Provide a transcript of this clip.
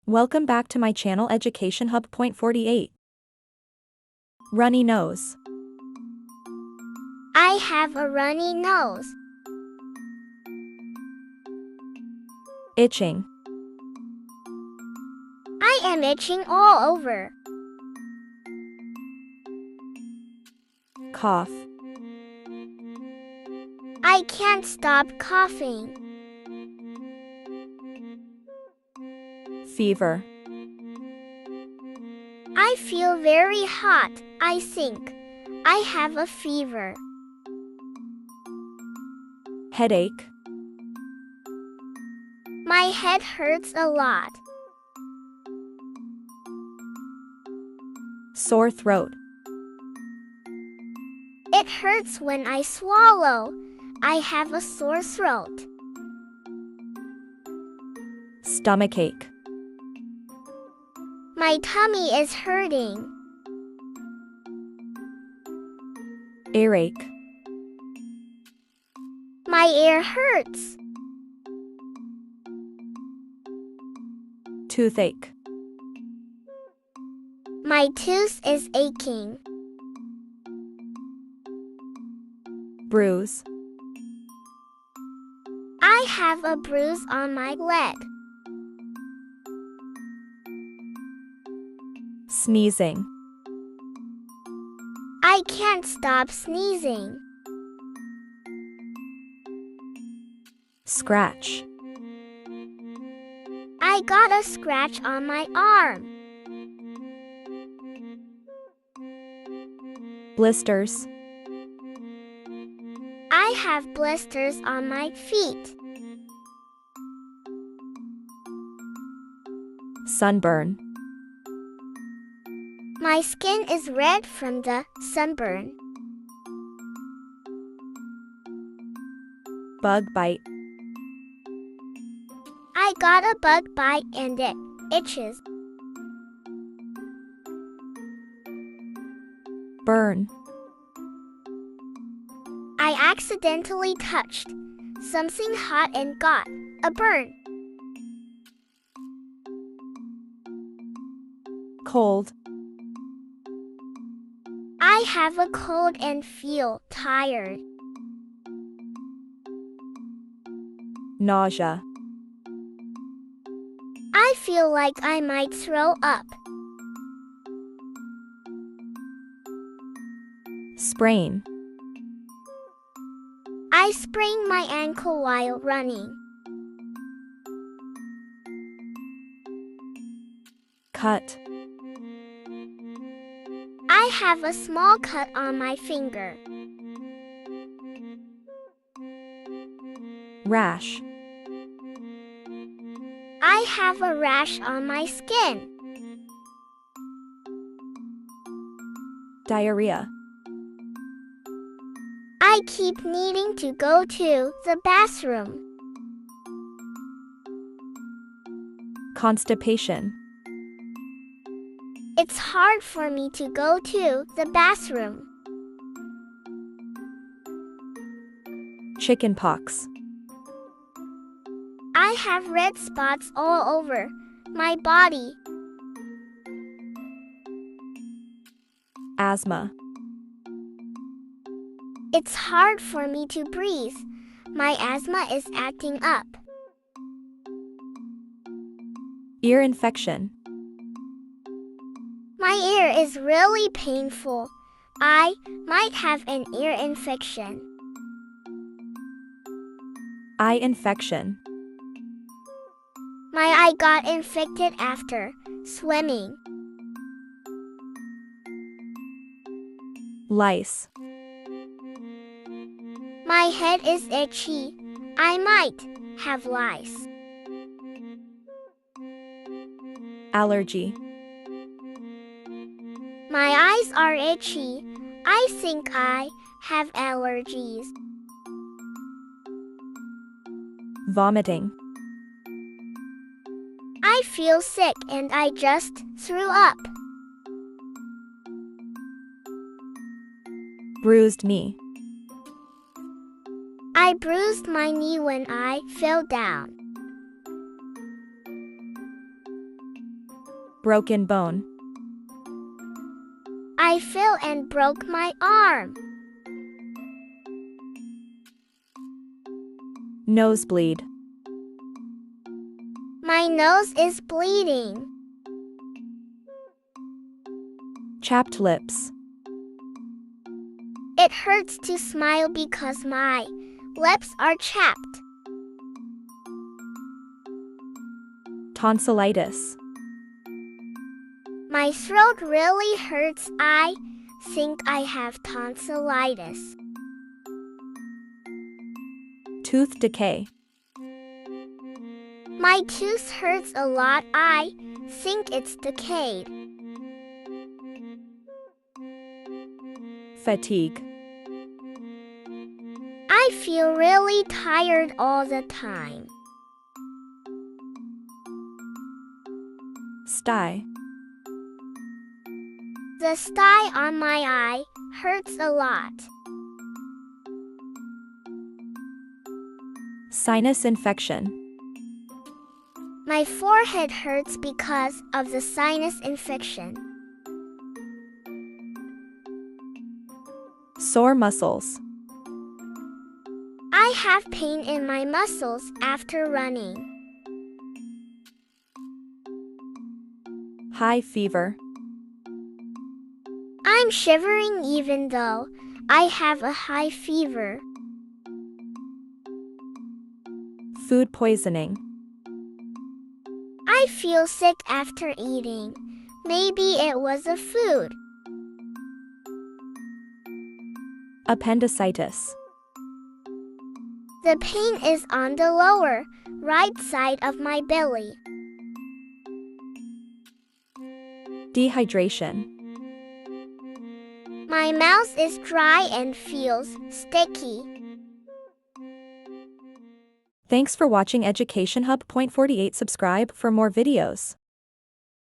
Welcome back to my channel Education Hub. Point 48. Runny nose. I have a runny nose. Itching. I am itching all over. Cough. I can't stop coughing. Fever. I feel very hot. I think I have a fever. Headache. My head hurts a lot. Sore throat. It hurts when I swallow. I have a sore throat. Stomachache. My tummy is hurting. Earache. My ear hurts. Toothache. My tooth is aching. Bruise. I have a bruise on my leg. Sneezing. I can't stop sneezing. Scratch. I got a scratch on my arm. Blisters. I have blisters on my feet. Sunburn. My skin is red from the sunburn. Bug bite. I got a bug bite and it itches. Burn. I accidentally touched something hot and got a burn. Cold. I have a cold and feel tired. Nausea. I feel like I might throw up. Sprain. I sprained my ankle while running. Cut. I have a small cut on my finger. Rash. I have a rash on my skin. Diarrhea. I keep needing to go to the bathroom. Constipation. It's hard for me to go to the bathroom. Chickenpox. I have red spots all over my body. Asthma. It's hard for me to breathe. My asthma is acting up. Ear infection. My ear is really painful. I might have an ear infection. Eye infection. My eye got infected after swimming. Lice. My head is itchy. I might have lice. Allergy. My eyes are itchy. I think I have allergies. Vomiting. I feel sick and I just threw up. Bruised knee. I bruised my knee when I fell down. Broken bone. I fell and broke my arm. Nosebleed. My nose is bleeding. Chapped lips. It hurts to smile because my lips are chapped. Tonsillitis. My throat really hurts. I think I have tonsillitis. Tooth decay. My tooth hurts a lot. I think it's decayed. Fatigue. I feel really tired all the time. Sty. The sty on my eye hurts a lot. Sinus infection. My forehead hurts because of the sinus infection. Sore muscles. I have pain in my muscles after running. High fever. I'm shivering even though I have a high fever. Food poisoning. I feel sick after eating. Maybe it was a food. Appendicitis. The pain is on the lower right side of my belly. Dehydration. My mouth is dry and feels sticky. Thanks for watching Education Hub. Point 48. Subscribe for more videos.